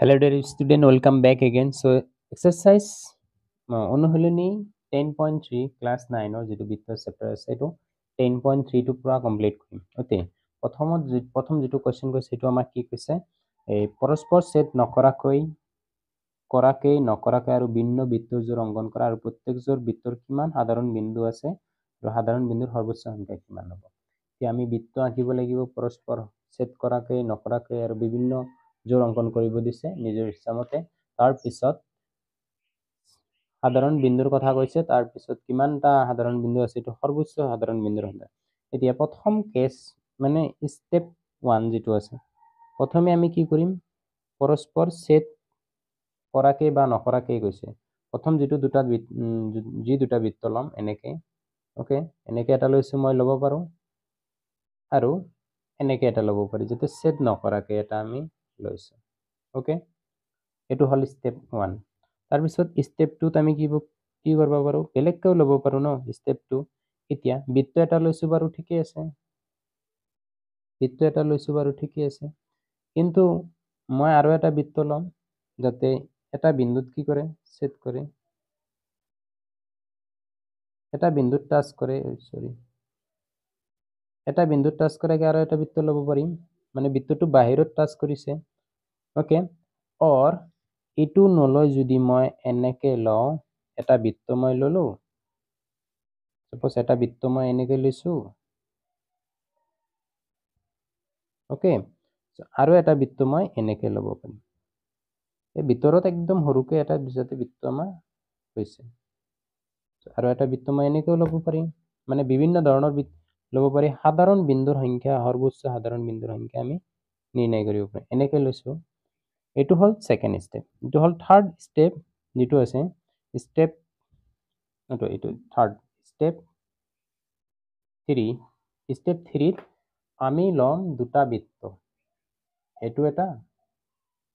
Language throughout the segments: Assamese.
Hello dear student, welcome back again. So exercise অনুশীলনী 10.3 class 9 or যেটো বিত্ত chapter আছে এটো 10.3 টো পুৰা কমপ্লিট কৰিম ওকে প্ৰথম যেটো কোৱেশ্চন কৈছে এটো আমাক কি কৈছে এই পৰস্পৰ ছেদ নকৰাকৈ আৰু ভিন্ন বৃত্তৰ জোৰ অংকন কৰা আৰু প্ৰত্যেক জোৰ বৃত্তৰ কিমান সাধাৰণ বিন্দু আছে আৰু সাধাৰণ বিন্দুৰ সৰ্বোচ্চ সংখ্যা কিমান হ'ব কি আমি বৃত্ত আঁকিব লাগিব পৰস্পৰ ছেদ নকৰাকৈ আৰু বিভিন্ন জোৰ অংকন কৰিব দিছে নিজৰ ইচ্ছামতে তাৰ পিছত সাধাৰণ বিন্দুৰ কথা কৈছে তাৰ পিছত কিমানটা সাধাৰণ বিন্দু আছে এটো সৰ্বোচ্চ সাধাৰণ বিন্দুৰ সংখ্যা এতিয়া প্ৰথম কেছ মানে স্টেপ 1 যেটো আছে প্ৰথমে আমি কি কৰিম পৰস্পৰ ছেদ কৰাকৈ বা নকৰাকৈ কৈছে প্ৰথম যেটো দুটা বৃত্ত লম এনেকে ওকে এনেকে এটা লৈছো মই লব পাৰো আৰু এনেকে এটা লব পাৰি যেতে ছেদ নকৰাকৈ এটা আমি লৈছো ওকে এটো হল স্টেপ 1 তাৰ পিছত স্টেপ 2 ত আমি কি কৰিব পাৰো বেলেগকেও লব পাৰো ন স্টেপ 2 এতিয়া বৃত্ত এটা লৈছো বাৰু ঠিকই আছে কিন্তু মই আৰু এটা বৃত্ত লম যাতে এটা বিন্দুত কি কৰে ছেদ কৰে এটা বিন্দুত টাচ কৰে এটা বিন্দুত টাচ কৰেকে আৰু এটা বৃত্ত লব পাৰিম মানে বৃত্তটো বাহিৰত টাচ কৰিছে ওকে অর এটু নলয় যদি মই এনেকে লও এটা বৃত্ত মই ললো সাপোজ এটা বৃত্ত মই এনেকে লৈছো ওকে আৰু এটা বৃত্ত মই এনেকে লব পাৰিম এই ভিতৰত একদম সৰুকে এটা বিজাতে বৃত্ত আমাৰ হৈছে আৰু এটা বৃত্ত মই এনেকেও লব পাৰিম মানে বিভিন্ন ধৰণৰ লব পাৰি সাধাৰণ বিন্দুৰ সংখ্যা সৰ্বোচ্চ সাধাৰণ বিন্দুৰ সংখ্যা আমি নিৰ্ণয় কৰিব পাৰিম এনেকে লৈছো এটো হল সেকেন্ড স্টেপ এটো হল থার্ড স্টেপ যেটো আছে স্টেপ এটো থার্ড স্টেপ 3 স্টেপ 3 আমি লম দুটা বৃত্ত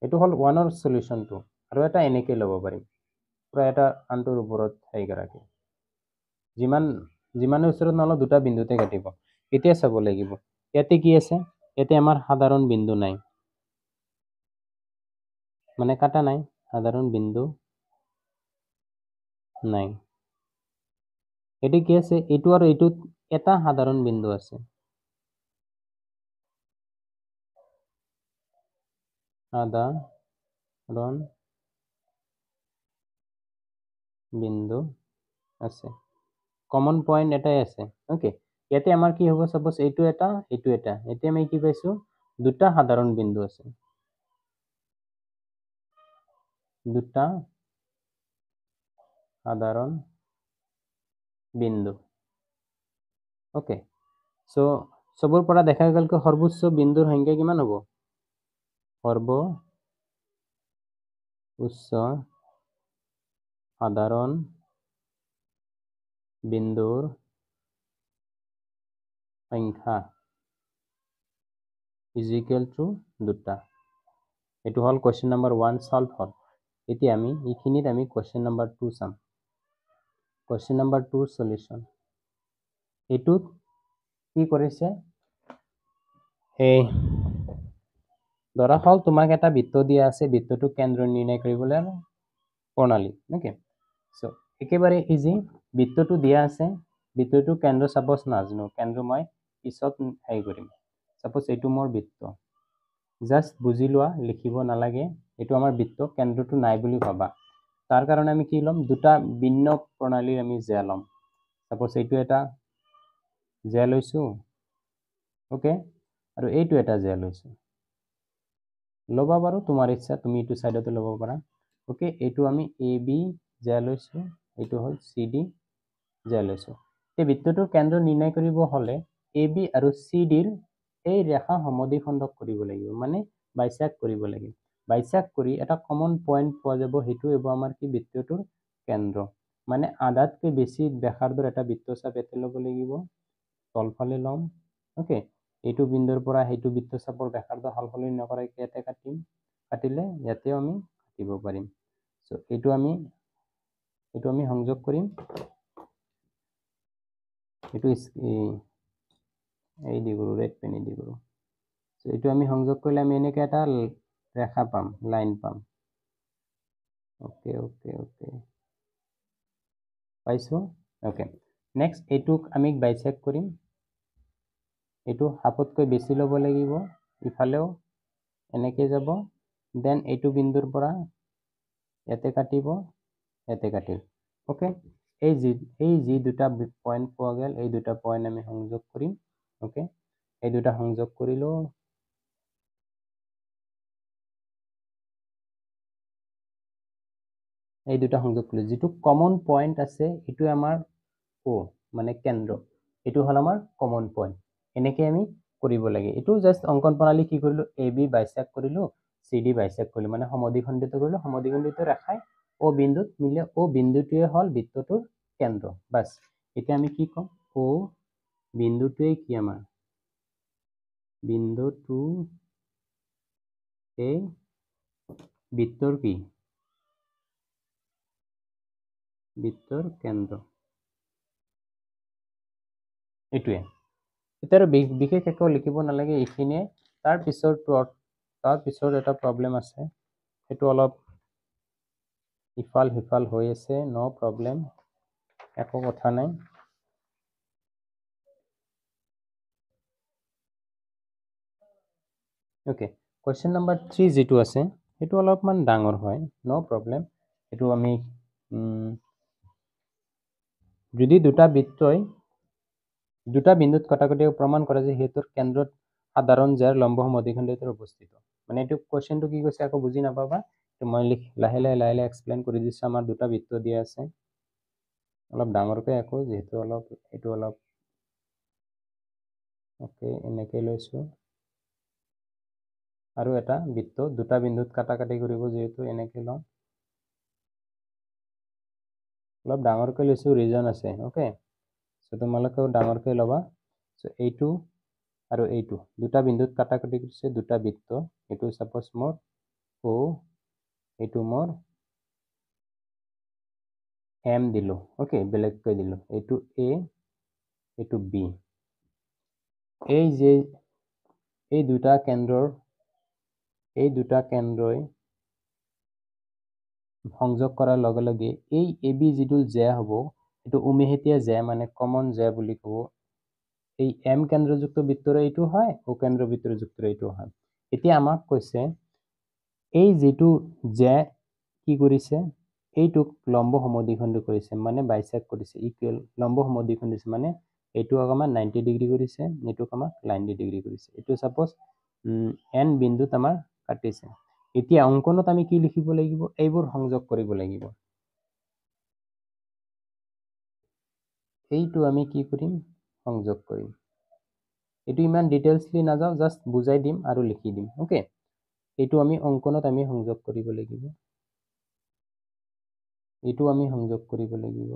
এটো হল 1 ৰ সলিউশনটো আৰু এটা এনেকে লব পাৰিম পুৰা এটা আনটোৰ ওপৰত হেই কৰাকে যিমানে ওচৰত নল দুটা বিন্দুতে কাটিব এতিয়া চাব লাগিব ইয়াতে কি আছে ইয়াতে আমাৰ সাধাৰণ বিন্দু নাই মানে কাটা নাই সাধারণ বিন্দু নাই এটি কি আছে এটু আর এটু এটা সাধারণ বিন্দু আছে সাধারণ বিন্দু আছে কমন পয়েন্ট এটাই আছে ওকে ইয়াতে আমাৰ কি হ'ব সাপোজ এটু এটা এতে আমি কি পাইছো দুটা সাধারণ বিন্দু আছে দুটা সাধারণ বিন্দু ওকে সো সবৰ পৰা দেখা গেল কি সৰ্বোচ্চ বিন্দুৰ সংখ্যা কিমান হ'ব সর্বোচ্চ সাধারণ বিন্দুর সংখ্যা is equal to দুটা এটো হল কোয়েশ্চন নাম্বার 1 সলভ হল এতিয়া আমি এইখিনিত আমি কোয়েশ্চন নাম্বার 2 চাম কোয়েশ্চন নাম্বার 2 সলিউশন এটো কি কৰিছে এই ধৰা হল তোমাক এটা বৃত্ত দিয়া আছে বৃত্তটো কেন্দ্ৰ নিৰ্ণয় কৰিবলৈ প্ৰণালী ওকে সো একেবাৰে ইজি বৃত্তটো দিয়া আছে বৃত্তটো কেন্দ্ৰ সাপোজ নাজনো কেন্দ্ৰ মই পিছত হেই কৰিম সাপোজ এটো মোৰ বৃত্ত জাস্ট বুজি লোৱা লিখিব নালাগে এটো আমাৰ বৃত্ত কেন্দ্ৰটো নাই বুলি ভাবা তাৰ কাৰণে আমি কি লম দুটা ভিন্ন প্ৰণালীৰ আমি জ্যা লম সাপোজ এটো এটা জ্যা লৈছো ওকে আৰু এইটো এটা জ্যা লৈছো লবা বাৰু তোমাৰ ইচ্ছা তুমি এটো সাইডতে লব পাৰা ওকে এটো আমি এ বি জ্যা লৈছো এটো হল সি ডি জ্যা লৈছো এই বৃত্তটোৰ কেন্দ্ৰ নিৰ্ণয় কৰিব হলে এ বি আৰু সি ডিৰ এই ৰেখা সমদ্বিখণ্ডক কৰিব লাগিব মানে বাইসেক্ট কৰিব লাগিব বাইসেক্ট কৰি এটা কমন পয়েন্ট পোৱা যাব হেতু হ'ব আমাৰ কি বৃত্তটোৰ কেন্দ্ৰ মানে আধাতকৈ বেছি ব্যাসাৰ্ধৰ এটা বৃত্তচাপ এতে ল'ব লাগিব তলফালে লম ওকে এইটো বিন্দুৰ পৰা হেতু বৃত্তচাপৰ ব্যাসাৰ্ধ সলসলনি নকৰাকৈ ইয়াতে কাটিলে ইয়াতেও আমি কাটিব পাৰিম সো এইটো আমি সংযোগ কৰিম এইটো এই দি কৰো ৰেড পেন দি কৰো সো এইটো আমি সংযোগ কৰিলে আমি এনেকে এটা ৰেখা পাম, লাইন পাম। ওকে ওকে ওকে পাইছো। ওকে নেক্সট এইটোক আমি বাইচেক কৰিম। এইটো হাফতকৈ বেছি ল'ব লাগিব, ইফালেও এনেকৈ যাব। দেন এইটো বিন্দুৰ পৰা ইয়াতে কাটিব, ইয়াতে কাটিল। ওকে এই যি দুটা পইণ্ট পোৱা গ'ল, এই দুটা পইণ্ট আমি সংযোগ কৰিম। ওকে এই দুটা সংযোগ কৰিলো। এই দুটা সংযোগ কৰিলো, যিটো কমন পইণ্ট আছে এইটো আমাৰ ও মানে কেন্দ্ৰ, এইটো হ'ল আমাৰ কমন পইণ্ট। এনেকৈ আমি কৰিব লাগে। এইটো জাষ্ট অংকন প্ৰণালী কি কৰিলো, এ বি বাইচেক কৰিলো, চি ডি বাইচেক কৰিলো, মানে সমদ্বিখণ্ডিত কৰিলো। সমদ্বিখণ্ডিত ৰেখাই ও বিন্দুত মিলে, ও বিন্দুটোৱে হ'ল বৃত্তটোৰ কেন্দ্ৰ। বাস এতিয়া আমি কি ক'ম, ও বিন্দুটোৱে কি আমাৰ বিন্দুটো এই বৃত্তৰ কি বৃত্তৰ কেন্দ্ৰ। এইটোৱে এতিয়া আৰু বিশেষ একো লিখিব নালাগে এইখিনিয়ে। তাৰ পিছত এটা প্ৰব্লেম আছে, সেইটো অলপ ইফাল সিফাল হৈ আছে, ন' প্ৰব্লেম, একো কথা নাই। ওকে কুৱেশ্যন নম্বৰ 3 যিটো আছে সেইটো অলপমান ডাঙৰ হয়, ন' প্ৰব্লেম। এইটো আমি যদি দুটা বিন্দুত কটাকটি প্ৰমাণ কৰে যে সিহঁতৰ কেন্দ্ৰত সাধাৰণ জ্যাৰ লম্ব সমদ্বিখণ্ডিত অৱস্থিত। মানে এইটো কুৱেশ্যনটো কি কৈছে আকৌ বুজি নাপাবা, মই লাহে লাহে এক্সপ্লেইন কৰি দিছোঁ। আমাৰ দুটা বৃত্ত দিয়া আছে, অলপ ডাঙৰকৈ আকৌ যিহেতু এইটো অলপ ওকে এনেকৈ লৈছোঁ। আৰু এটা বৃত্ত দুটা বিন্দুত কাটাকাটি কৰিব, যিহেতু এনেকৈ লওঁ, অলপ ডাঙৰকৈ লৈছোঁ, ৰিজন আছে। ওকে চ' তোমালোকেও ডাঙৰকৈ ল'বা। চ' এইটো আৰু এইটো দুটা বিন্দুত কাটাকাটি কৰিছে, দুটা বৃত্ত। এইটো চাপ'জ মোৰ ও, এইটো মোৰ এম দিলোঁ। ওকে বেলেগকৈ দিলোঁ, এইটো এ, এইটো বি। এই দুটা কেন্দ্ৰই সংযোগ কৰাৰ লগে লগে এই এ বি যিটো জে হ'ব, এইটো উমেহেতীয়া জে, মানে কমন জে বুলি ক'ব। এই এম কেন্দ্ৰযুক্ত বৃত্তৰ এইটো হয়, ও কেন্দ্ৰযুক্ত এইটো হয়। এতিয়া আমাক কৈছে এই যিটো জে কি কৰিছে, এইটোক লম্ব সমদ্বিখণ্ড কৰিছে, মানে বাইচেক কৰিছে, ইকুৱেল লম্ব সমদ্বিখণ্ড দিছে, মানে এইটোক আমাৰ 90 ডিগ্ৰী কৰিছে, এইটোক আমাক 90 ডিগ্ৰী কৰিছে। এইটো চাপ'জ এন বিন্দুত আমাৰ কাটিছে। এতিয়া অংকনত আমি কি লিখিব লাগিব, এইবোৰ সংযোগ কৰিব লাগিব। এইটো আমি কি কৰিম, সংযোগ কৰিম। এইটো ইমান ডিটেইলছলি নাযাওঁ, জাষ্ট বুজাই দিম আৰু লিখি দিম। ওকে এইটো আমি অংকনত আমি সংযোগ কৰিব লাগিব। এইটো আমি সংযোগ কৰিব লাগিব।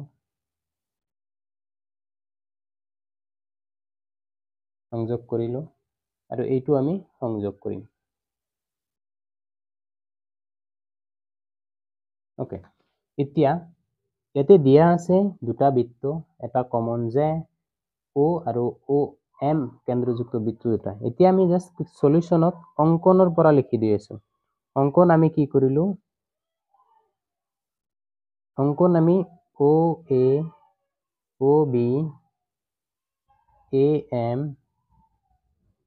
সংযোগ কৰিলোঁ আৰু এইটো আমি সংযোগ কৰিম। ওকে এতিয়া ইয়াতে দিয়া আছে দুটা বৃত্ত, এটা কমন জে ও আৰু ও এম কেন্দ্ৰযুক্ত বৃত্ত দুটা। এতিয়া আমি জাষ্ট সলিউশ্যনত অংকনৰ পৰা লিখি দি আছোঁ। অংকন আমি কি কৰিলোঁ, অংকন আমি O A, O B, A M,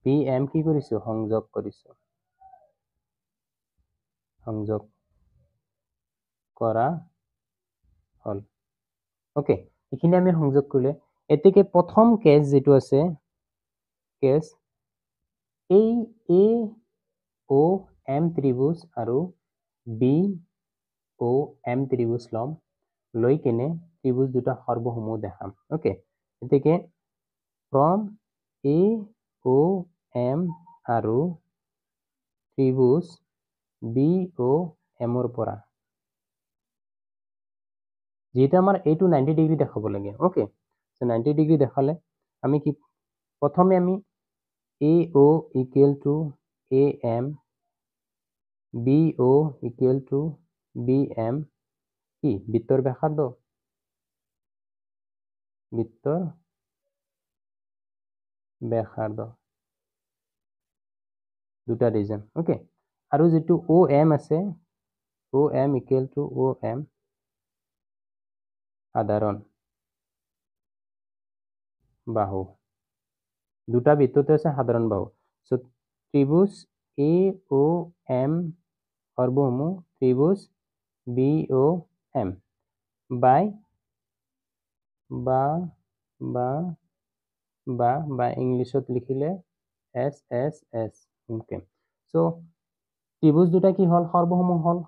B M কি কৰিছোঁ, সংযোগ কৰিছোঁ। সংযোগ কৰা হ'ল। ওকে এইখিনি আমি সংযোগ কৰিলে, এতেকে প্ৰথম কেছ যিটো আছে, কেছ এই এ ও এম ত্ৰিভুজ আৰু বি ও এম ত্ৰিভুজ ল'ম, লৈ কিনে ত্ৰিভুজ দুটা সৰ্বসমূহ দেখাম। ওকে এতেকে ফ্ৰম এ ও এম আৰু ত্ৰিভুজ বি ও এমৰ পৰা, যেহেতু আমাৰ এইটো 90 ডিগ্ৰী দেখাব লাগে। ওকে 90 ডিগ্ৰী দেখালে আমি কি প্ৰথমে আমি A O equal to A M, B O equal to B M, কি বৃত্তৰ ব্যাসাৰ্ধ, বৃত্তৰ ব্যাসাৰ্ধ দুটা ৰিজন। ওকে আৰু যেটো OM আছে OM equal to OM সাধারণ বাহু দুটা বৃত্ততে আছে সাধারণ বাহু সো ত্রিভুজ AOM সর্বমু ত্রিভুজ BOM বাই বা ইংলিশত লিখিলে SSS ওকে সো ত্রিভুজ দুটা কি হল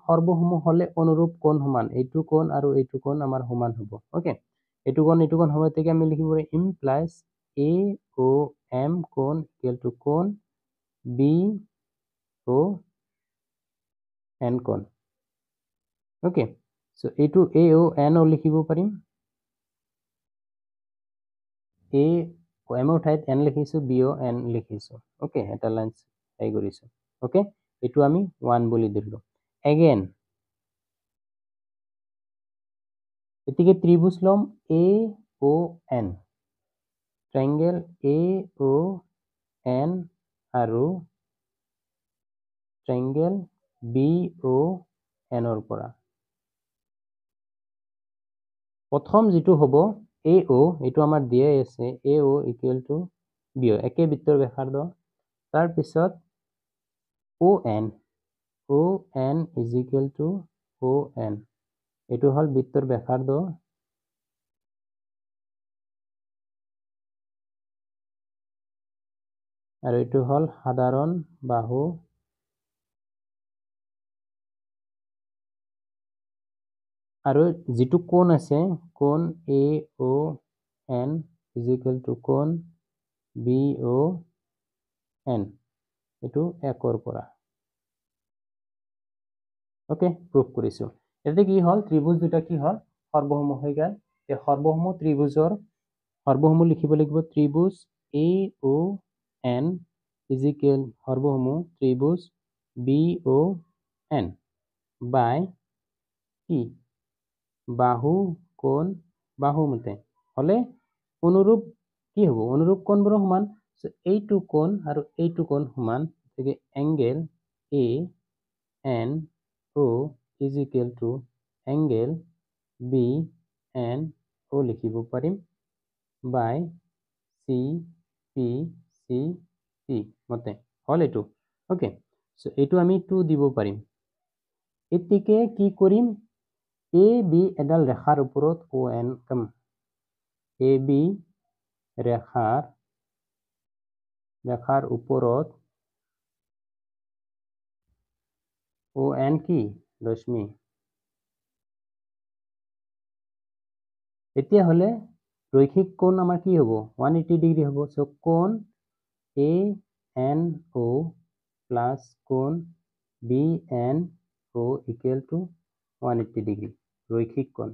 সর্বমু হলে অনুরূপ কোণ সমান এইটো কোণ আৰু এইটো কোণ আমাৰ সমান হ'ব ওকে এইটো কোণ হ'ব থেকে আমি লিখিব ইমপ্লাইজ AOM কোণ ইকুয়াল টু কোণ BON কোণ ওকে সো এইটো AON ও লিখিব পাৰিম AOM ঠাইত N লিখিছো BON লিখিছো ওকে এটা লাইন এই কৰিছো ওকে এইটো আমি 1 বুলি দিলো এগেইন এতিকে ত্ৰিভুজ লম AON ট্ৰায়াঙ্গেল AON আৰু ট্ৰায়াঙ্গেল BON ৰ পৰা প্ৰথম যেটো হ'ব AO এটো আমাৰ দিয়া আছে AO ইকুয়াল টু BO একে বৃত্তৰ ব্যাসাৰ্ধ তাৰ পিছত ON is equal to ON এটো হল বৃত্তৰ ব্যাসাৰ্ধ আৰু এটো হল সাধাৰণ বাহু আৰু যেটো কোণ আছে কোণ AON is equal to কোণ BON এটো 1 ৰ পৰা ওকে প্ৰুফ কৰিছো এতে কি হল ত্ৰিভুজ দুটা কি হল সৰ্বসমু হৈ গল এই সৰ্বসমু ত্ৰিভুজৰ সর্বসমু লিখিব লাগিব ত্রিভুজ AON is equal সর্বসমু ত্রিভুজ BON বাই কি বাহু কোণ বাহু মতে হলে অনুরূপ কি হ'ব অনুরূপ কোণবোৰ সমান সো এইটো কোণ আৰু এইটো কোণ সমান থেকে angle ANO is equal to angle BNO লিখিব পাৰিম by CPCC মতে হল এটো ওকে সো এটো আমি 2 দিব পাৰিম এতিকে কি কৰিম AB এডাল ৰেখাৰ ওপৰত ON কম AB ৰেখাৰ ওপৰত ON কি ৰশ্মি এতিয়া হলে ৰৈখিক কোণ আমাৰ কি হ'ব 180 ডিগ্ৰী হ'ব সো কোণ ANO প্লাস কোণ BNO ইকুয়াল টু 180 ডিগ্ৰী ৰৈখিক কোণ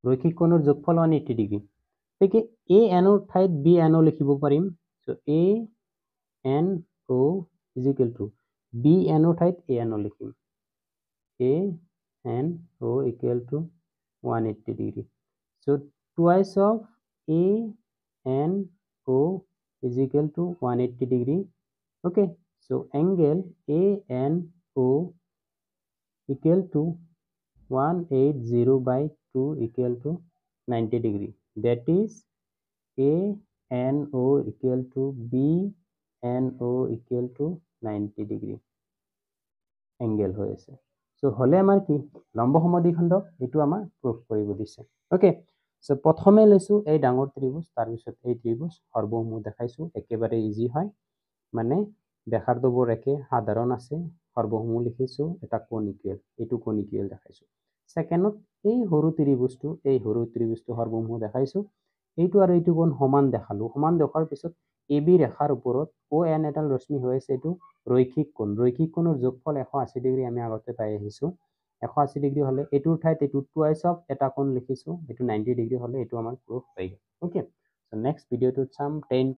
ৰৈখিক কোণৰ যোগফল 180 ডিগ্ৰী তেকে ANO ঠাইত BNO লিখিব পাৰিম so ANO is equal to BNO ঠাইত ANO লিখিম ANO equal to 180 degree. So twice of ANO is equal to 180 degree. Okay. So angle ANO equal to 180 by 2 equal to 90 degree. That is ANO equal to BNO equal to 90 degree. Angle হৈ আছে সো হলে আমাৰ কি লম্ব সমদ্বিখণ্ডক এটো আমাৰ প্ৰুফ কৰিব দিছে ওকে সো প্ৰথমে লৈছো এই ডাঙৰ ত্ৰিভুজ তাৰ পিছত এই ত্ৰিভুজ সৰ্বমু দেখাইছো একেবাৰে ইজি হয় মানে ব্যাসাৰ্ধবোৰ একে সাধাৰণ আছে সৰ্বমু লিখিছো এটা কোণ ইকুৱেল এটো কোণ ইকুৱেল দেখাইছো সেকেন্ডত এই সৰু ত্ৰিভুজটো সৰ্বমু দেখাইছো এইটো আৰু এইটো কোণ সমান দেখালো সমান দেখাৰ পিছত AB ৰেখাৰ ওপৰত ON এডাল ৰশ্মি হৈ আছে এটো ৰৈখিক কোণৰ যোগফল 180 ডিগ্ৰী আমি আগতে পাই আহিছো 180 ডিগ্ৰী হলে এটোৰ ঠাইত এটো টুৱাইস অফ এটা কোণ লিখিছো এটো 90 ডিগ্ৰী হলে এটো আমাৰ প্ৰুফ হৈ গল ওকে সো নেক্সট ভিডিওটো চাম 10